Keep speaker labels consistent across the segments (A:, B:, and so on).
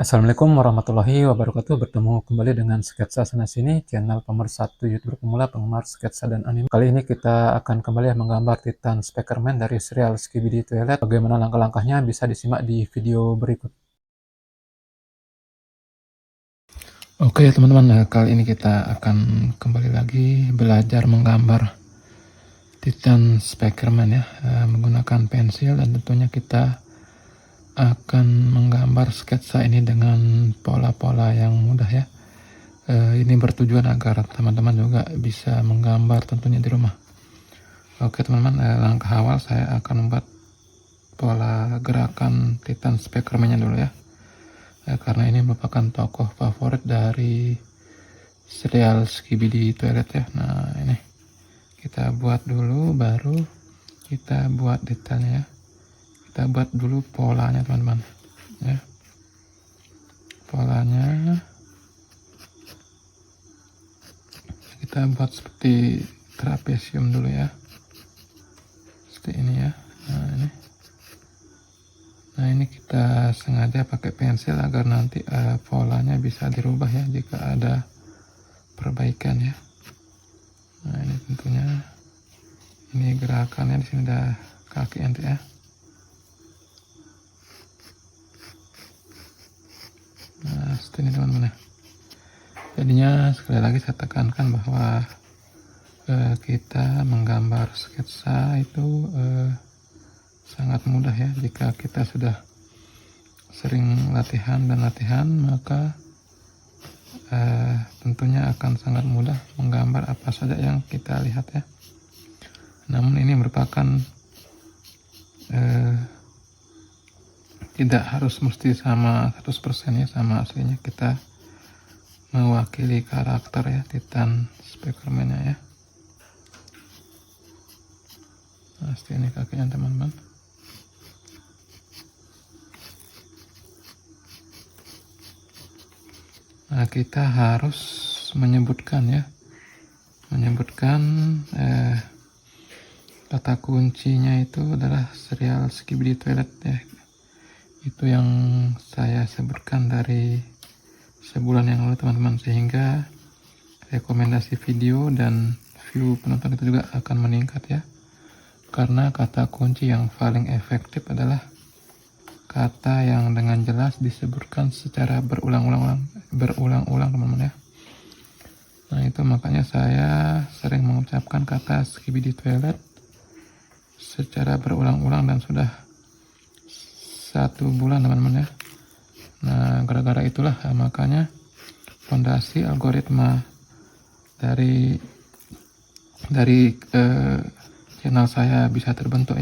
A: Assalamualaikum warahmatullahi wabarakatuh. Bertemu kembali dengan Sketsa Sana Sini, channel pemersatu YouTuber pemula penggemar sketsa dan anime. Kali ini kita akan kembali menggambar Titan Speakerman dari serial Skibidi Toilet. Bagaimana langkah-langkahnya bisa disimak di video berikut. Oke teman-teman, kali ini kita akan kembali lagi belajar menggambar Titan Speakerman ya, menggunakan pensil, dan tentunya kita akan menggambar sketsa ini dengan pola-pola yang mudah ya. Ini bertujuan agar teman-teman juga bisa menggambar tentunya di rumah. Oke teman-teman, langkah awal saya akan membuat pola gerakan Titan Speakerman-nya dulu ya. Karena ini merupakan tokoh favorit dari serial Skibidi Toilet ya. Nah ini kita buat dulu, baru kita buat detailnya ya. Kita buat dulu polanya teman-teman ya. Polanya kita buat seperti trapesium dulu ya, seperti ini ya. Nah ini kita sengaja pakai pensil agar nanti polanya bisa dirubah ya jika ada perbaikan ya. Nah ini tentunya ini gerakannya, di sini ada kaki nanti ya. Nah seperti ini teman-teman ya. Jadinya sekali lagi saya tekankan bahwa kita menggambar sketsa itu sangat mudah ya. Jika kita sudah sering latihan, maka tentunya akan sangat mudah menggambar apa saja yang kita lihat ya. Namun ini merupakan tidak harus mesti sama 100% ya sama aslinya. Kita mewakili karakter ya Titan Speakerman-nya ya. Nah seperti ini kakinya teman-teman. Nah kita harus menyebutkan ya, kata kuncinya itu adalah serial Skibidi Toilet ya. Itu yang saya sebutkan dari sebulan yang lalu teman-teman, sehingga rekomendasi video dan view penonton itu juga akan meningkat ya. Karena kata kunci yang paling efektif adalah kata yang dengan jelas disebutkan secara berulang-ulang teman-teman ya. Nah itu makanya saya sering mengucapkan kata Skibidi Toilet secara berulang-ulang dan sudah 1 bulan teman-teman ya. Nah gara-gara itulah makanya fondasi algoritma dari channel saya bisa terbentuk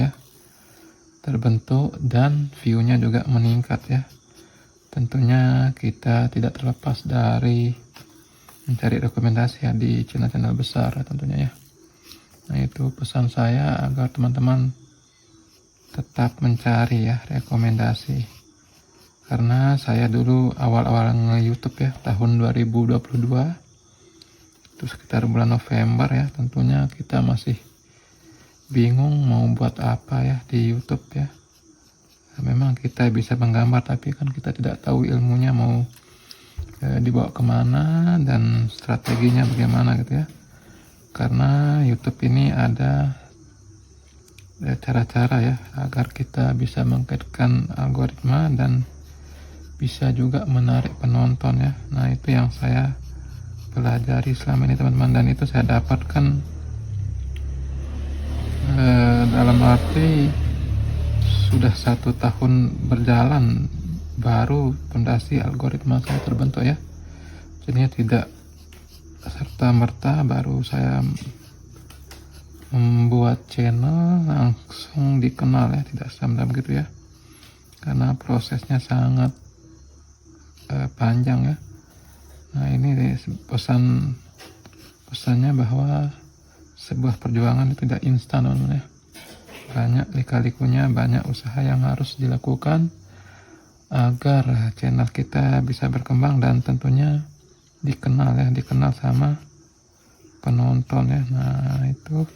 A: dan view-nya juga meningkat ya. Tentunya kita tidak terlepas dari mencari rekomendasi ya di channel-channel besar tentunya ya. Nah itu pesan saya agar teman-teman tetap mencari ya rekomendasi. Karena saya dulu awal-awal nge-YouTube ya tahun 2022, itu sekitar bulan November ya, tentunya kita masih bingung mau buat apa ya di YouTube ya. Nah, memang kita bisa menggambar tapi kan kita tidak tahu ilmunya mau dibawa kemana dan strateginya bagaimana gitu ya. Karena YouTube ini ada cara-cara ya agar kita bisa mengkaitkan algoritma dan bisa juga menarik penonton ya. Nah itu yang saya pelajari selama ini teman-teman, dan itu saya dapatkan dalam arti sudah 1 tahun berjalan baru fondasi algoritma saya terbentuk ya. Jadinya tidak serta-merta baru saya membuat channel langsung dikenal ya, tidak sama begitu ya, karena prosesnya sangat panjang ya. Nah ini pesannya bahwa sebuah perjuangan itu tidak instan teman-teman ya. Banyak lika-likunya, banyak usaha yang harus dilakukan agar channel kita bisa berkembang dan tentunya dikenal sama penonton ya. Nah itu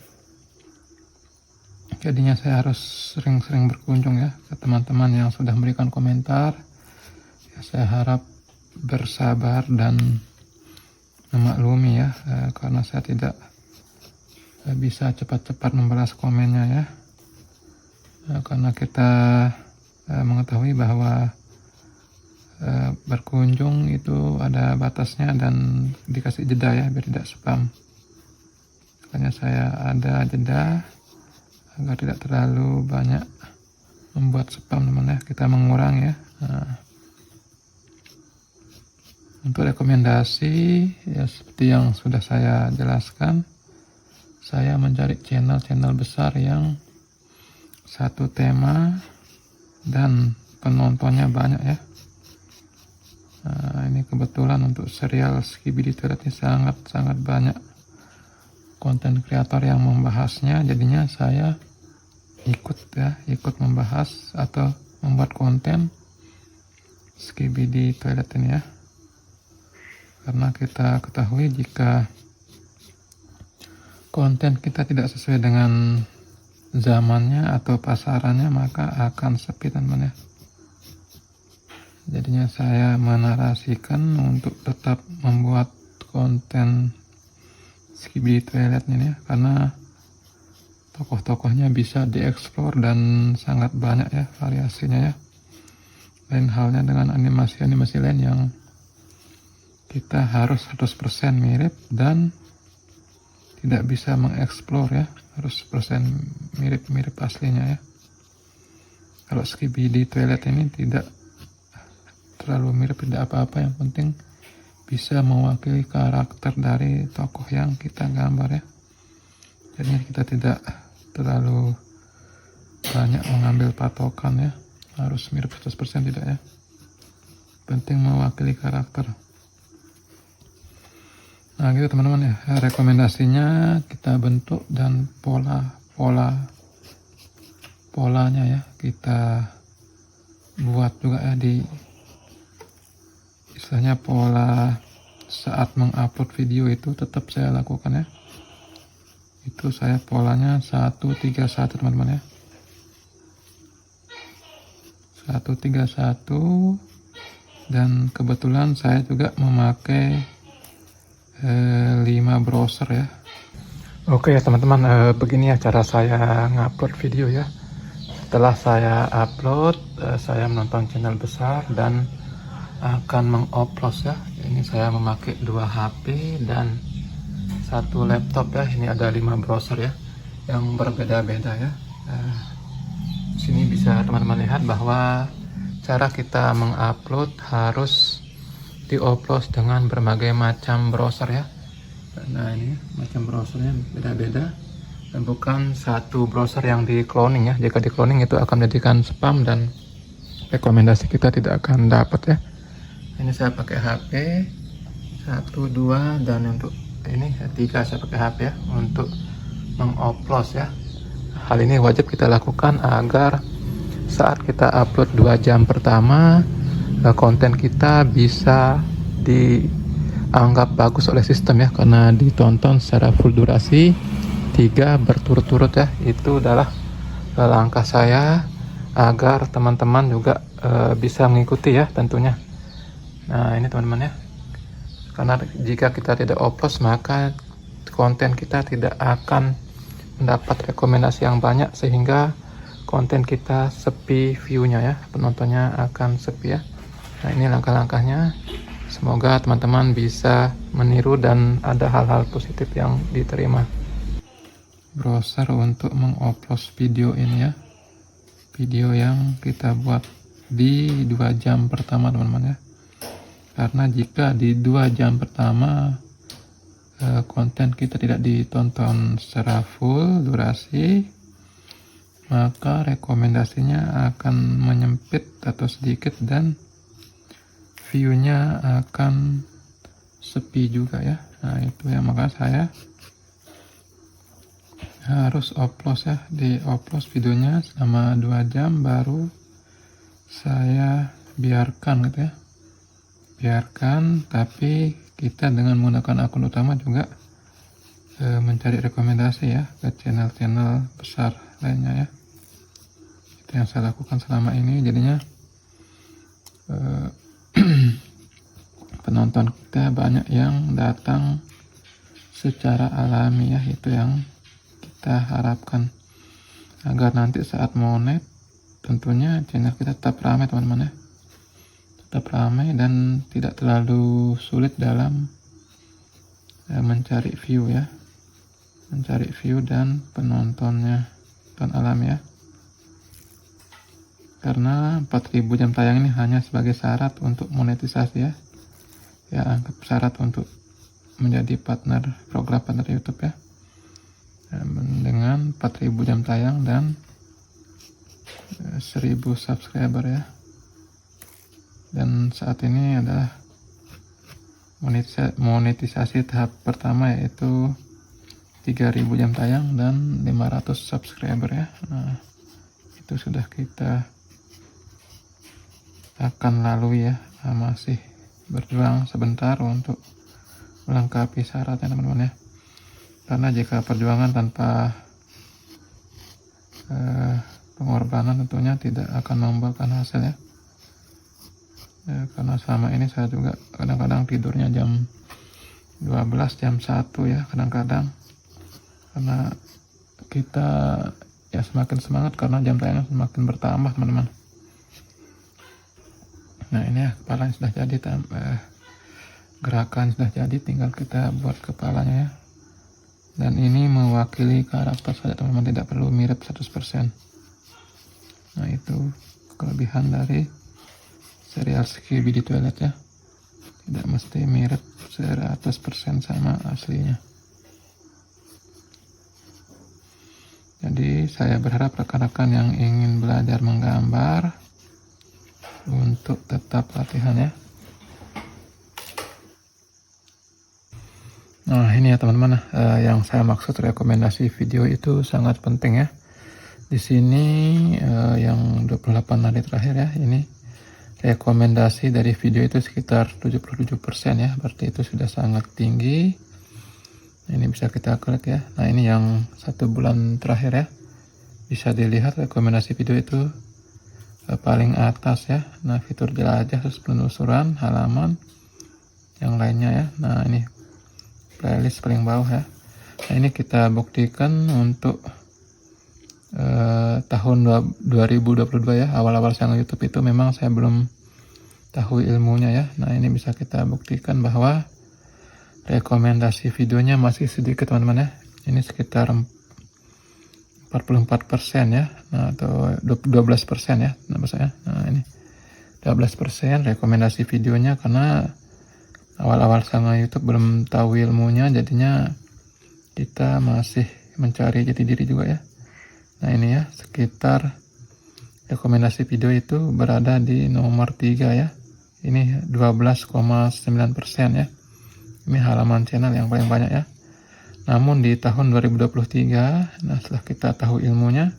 A: jadinya saya harus sering-sering berkunjung ya ke teman-teman yang sudah memberikan komentar, Saya harap bersabar dan memaklumi ya, karena saya tidak bisa cepat-cepat membalas komennya ya, karena kita mengetahui bahwa berkunjung itu ada batasnya dan dikasih jeda ya, biar tidak spam. Makanya saya ada jeda agar tidak terlalu banyak membuat spam teman ya, kita mengurangi ya. Untuk rekomendasi ya, seperti yang sudah saya jelaskan, saya mencari channel-channel besar yang satu tema dan penontonnya banyak ya. Ini kebetulan untuk serial Skibidi Toilet ini sangat banyak konten kreator yang membahasnya, jadinya saya ikut membahas atau membuat konten Skibidi Toilet ini ya. Karena kita ketahui jika konten kita tidak sesuai dengan zamannya atau pasarannya, maka akan sepi teman ya. Jadinya saya menarasikan untuk tetap membuat konten Skibidi Toilet ini ya, karena tokoh-tokohnya bisa dieksplor dan sangat banyak ya variasinya ya. Lain halnya dengan animasi-animasi lain yang kita harus 100% mirip dan tidak bisa mengeksplor ya, harus 100% mirip aslinya ya. Kalau Skibidi Toilet ini tidak terlalu mirip, tidak apa-apa, yang penting bisa mewakili karakter dari tokoh yang kita gambar ya. Jadi kita tidak terlalu banyak mengambil patokan ya, harus mirip 100% tidak ya, penting mewakili karakter. Nah gitu teman-teman ya, rekomendasinya kita bentuk dan polanya ya kita buat juga ya, di istilahnya pola saat mengupload video itu tetap saya lakukan ya. Itu saya polanya 131 teman-teman ya, 131, dan kebetulan saya juga memakai 5 browser ya. Oke ya teman-teman, begini ya cara saya ngupload video ya. Setelah saya upload, saya menonton channel besar dan akan mengupload ya. Ini saya memakai 2 HP dan 1 laptop ya. Ini ada 5 browser ya yang berbeda-beda ya. Sini bisa teman-teman lihat bahwa cara kita mengupload harus diupload dengan berbagai macam browser ya. Nah ini macam browsernya beda-beda dan bukan satu browser yang di cloning ya. Jika di cloning itu akan menjadikan spam dan rekomendasi kita tidak akan dapat ya. Ini saya pakai HP 1, 2, dan untuk ini 3 saya pakai HP ya untuk mengupload ya. Hal ini wajib kita lakukan agar saat kita upload 2 jam pertama, konten kita bisa dianggap bagus oleh sistem ya, karena ditonton secara full durasi 3 berturut-turut ya. Itu adalah langkah saya agar teman-teman juga bisa mengikuti ya tentunya. Nah ini teman-teman ya, karena jika kita tidak upload maka konten kita tidak akan mendapat rekomendasi yang banyak, sehingga konten kita sepi view-nya ya, penontonnya akan sepi ya. Nah ini langkah-langkahnya, semoga teman-teman bisa meniru dan ada hal-hal positif yang diterima. Browser untuk mengupload video ini ya, video yang kita buat di 2 jam pertama teman-teman ya. Karena jika di 2 jam pertama konten kita tidak ditonton secara full durasi, maka rekomendasinya akan menyempit atau sedikit dan view-nya akan sepi juga ya. Nah itu yang maka saya harus upload ya, di upload videonya selama 2 jam baru saya biarkan gitu ya, biarkan. Tapi kita dengan menggunakan akun utama juga mencari rekomendasi ya ke channel-channel besar lainnya ya. Itu yang saya lakukan selama ini, jadinya penonton kita banyak yang datang secara alami ya, itu yang kita harapkan, agar nanti saat monet tentunya channel kita tetap ramai teman-teman ya, tetap ramai dan tidak terlalu sulit dalam mencari view ya, mencari view dan penontonnya, tonton alami ya. Karena 4000 jam tayang ini hanya sebagai syarat untuk monetisasi ya, anggap syarat untuk menjadi program partner YouTube ya, dengan 4000 jam tayang dan 1000 subscriber ya. Dan saat ini adalah monetisasi tahap pertama, yaitu 3000 jam tayang dan 500 subscriber ya. Nah, itu sudah kita akan lalui ya. Masih berjuang sebentar untuk melengkapi syaratnya teman-teman ya, karena jika perjuangan tanpa pengorbanan tentunya tidak akan membuahkan hasil ya. Karena selama ini saya juga kadang-kadang tidurnya jam 12, jam 1 ya kadang-kadang, karena kita ya semakin semangat karena jam tayangnya semakin bertambah teman-teman. Nah ini ya, kepalanya sudah jadi, gerakan sudah jadi, tinggal kita buat kepalanya ya. Dan ini mewakili karakter saja teman-teman, tidak perlu mirip 100%. Nah itu kelebihan dari serial Skibidi Toilet ya, tidak mesti mirip 100% sama aslinya. Jadi saya berharap rekan-rekan yang ingin belajar menggambar untuk tetap latihan ya. Nah ini ya teman-teman, yang saya maksud rekomendasi video itu sangat penting ya. Di sini yang 28 hari terakhir ya, ini rekomendasi dari video itu sekitar 77% ya, berarti itu sudah sangat tinggi. Ini bisa kita klik ya. Nah ini yang 1 bulan terakhir ya, bisa dilihat rekomendasi video itu paling atas ya. Nah fitur jelajah, terus penelusuran, halaman, yang lainnya ya. Nah ini playlist paling bawah ya. Nah ini kita buktikan untuk tahun 2022 ya, awal-awal saya nge-YouTube itu memang saya belum tahu ilmunya ya. Nah ini bisa kita buktikan bahwa rekomendasi videonya masih sedikit teman-teman ya, ini sekitar 44% ya, nah, atau 12% ya, nah ini 12% rekomendasi videonya, karena awal-awal saya YouTube belum tahu ilmunya, jadinya kita masih mencari jati diri juga ya. Nah ini ya, sekitar rekomendasi video itu berada di nomor 3 ya, ini 12,9% ya, ini halaman channel yang paling banyak ya. Namun di tahun 2023, nah setelah kita tahu ilmunya,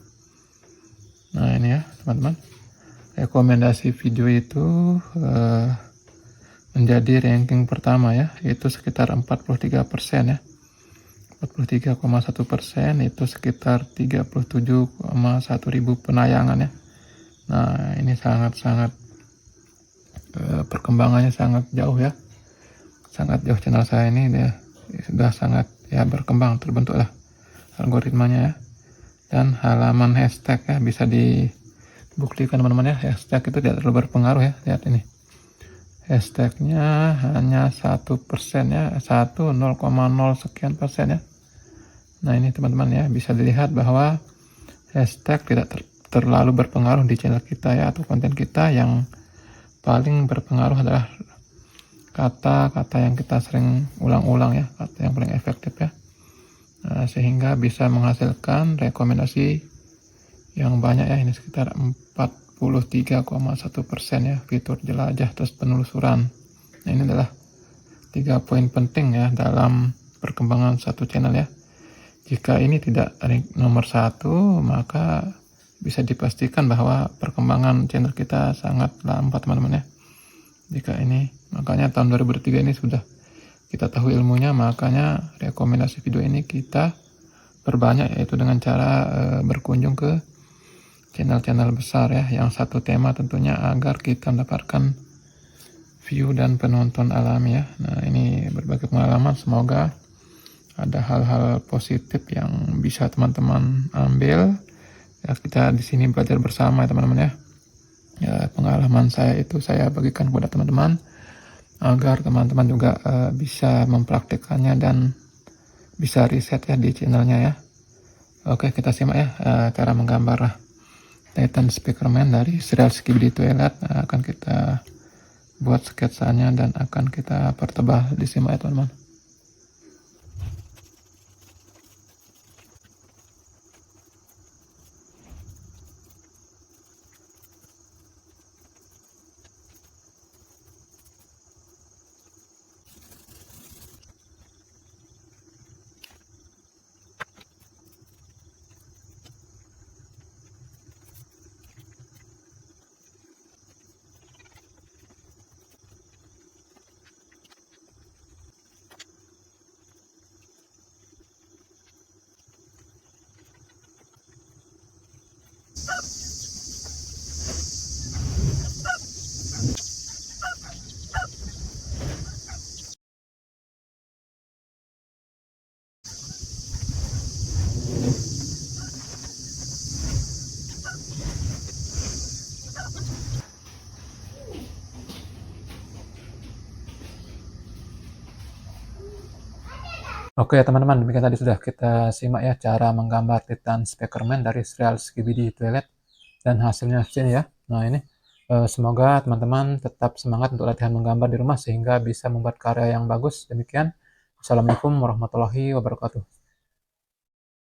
A: nah ini ya teman-teman, rekomendasi video itu menjadi ranking pertama ya, itu sekitar 43% ya, 43,1%, itu sekitar 37,1 ribu penayangan ya. Nah ini sangat-sangat perkembangannya sangat jauh ya, sangat jauh channel saya ini dia sudah sangat ya berkembang, terbentuklah algoritmanya ya. Dan halaman hashtag ya, bisa dibuktikan teman-teman ya, hashtag itu tidak terlalu berpengaruh ya. Lihat ini, hashtagnya hanya 1% ya, 0,0 sekian persen ya. Nah ini teman-teman ya, bisa dilihat bahwa hashtag tidak terlalu berpengaruh di channel kita ya, atau konten kita. Yang paling berpengaruh adalah kata-kata yang kita sering ulang-ulang ya, kata yang paling efektif ya. Nah, sehingga bisa menghasilkan rekomendasi yang banyak ya, ini sekitar 43,1% ya, fitur jelajah, terus penelusuran. Nah ini adalah 3 poin penting ya dalam perkembangan satu channel ya. Jika ini tidak nomor 1, maka bisa dipastikan bahwa perkembangan channel kita sangat lambat teman-teman ya. Jika ini, makanya tahun 2023 ini sudah kita tahu ilmunya, makanya rekomendasi video ini kita perbanyak, yaitu dengan cara berkunjung ke channel-channel besar ya, yang satu tema tentunya, agar kita mendapatkan view dan penonton alami ya. Nah, ini berbagai pengalaman, semoga ada hal-hal positif yang bisa teman-teman ambil. Ya, kita di sini belajar bersama ya teman-teman ya. Ya, pengalaman saya itu saya bagikan kepada teman-teman agar teman-teman juga bisa mempraktikkannya dan bisa riset ya di channelnya ya. Oke, kita simak ya cara menggambar Titan Speakerman dari serial Skibidi Toilet. Akan kita buat sketsanya dan akan kita pertebal. Disimak ya teman-teman. Oke teman-teman, demikian tadi sudah kita simak ya cara menggambar Titan Speakerman dari serial Skibidi Toilet dan hasilnya sini ya. Nah ini semoga teman-teman tetap semangat untuk latihan menggambar di rumah sehingga bisa membuat karya yang bagus. Demikian, Assalamualaikum warahmatullahi wabarakatuh.